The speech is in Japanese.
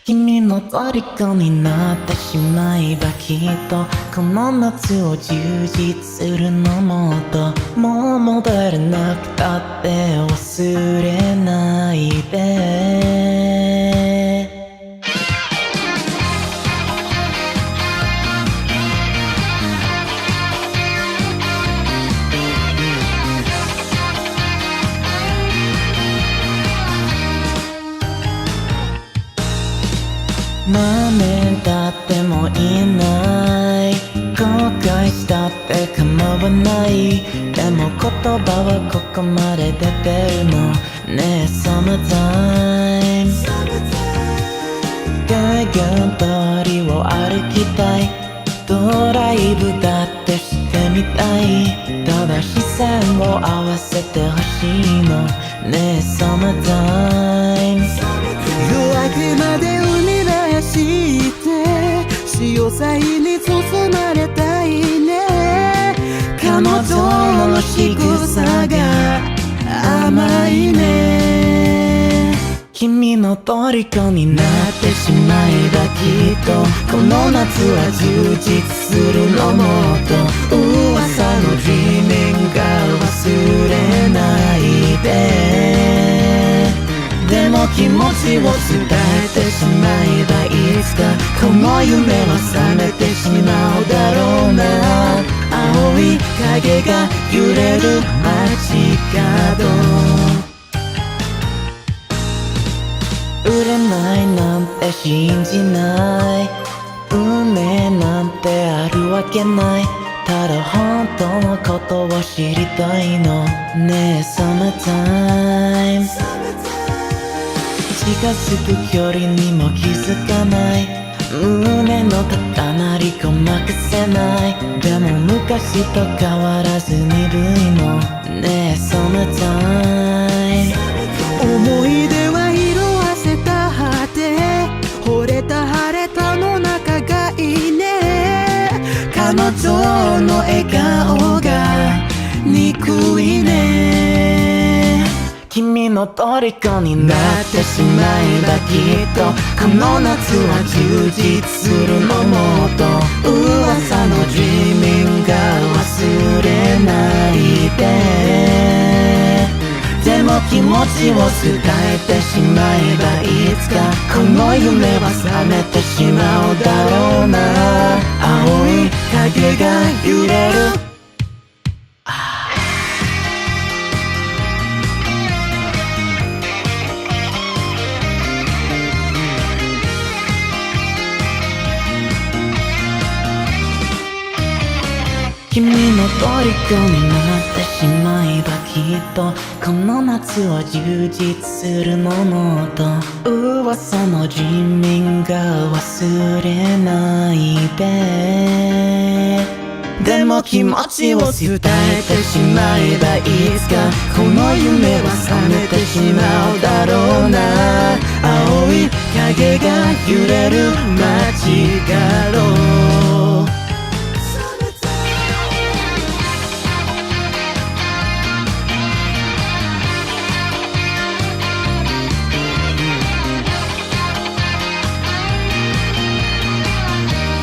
君の虜になってしまえばきっとこの夏を充実するのもっともう戻れなくたって忘れないで何だってもいない後悔したって構わないでも言葉はここまで出てるのねえ Summertime 海岸通りを歩きたいドライブだってしてみたいただ視線を合わせてほしいのねえ Summertime 夜明けまで海して潮騒に包まれたいね彼女の仕草が甘いね君の虜になってしまえばきっとこの夏は充実するのもっと噂の Dreaming が忘れないででも気持ちを伝えてしまえばいつかこの夢は覚めてしまうだろうな青い影が揺れる街角占いなんて信じない運命なんてあるわけないただ本当のことを知りたいのねえ Summertime近づく距離にも気づかない胸の高鳴りごまかせないでも昔と変わらず鈍いのねえ Summertime 思い出は色あせた果て惚れた晴れたの中がいいね彼女の笑顔が憎いね君の虜になってしまえばきっとこの夏は充実するのもっと噂の Dreaming が忘れないででも気持ちを伝えてしまえばいつかこの夢は覚めてしまうだろうな青い影が揺れる君の虜になってしまえばきっとこの夏は充実するものと噂の Dreaming が忘れないででも気持ちを伝えてしまえばいつかこの夢は覚めてしまうだろうな青い影が揺れる街角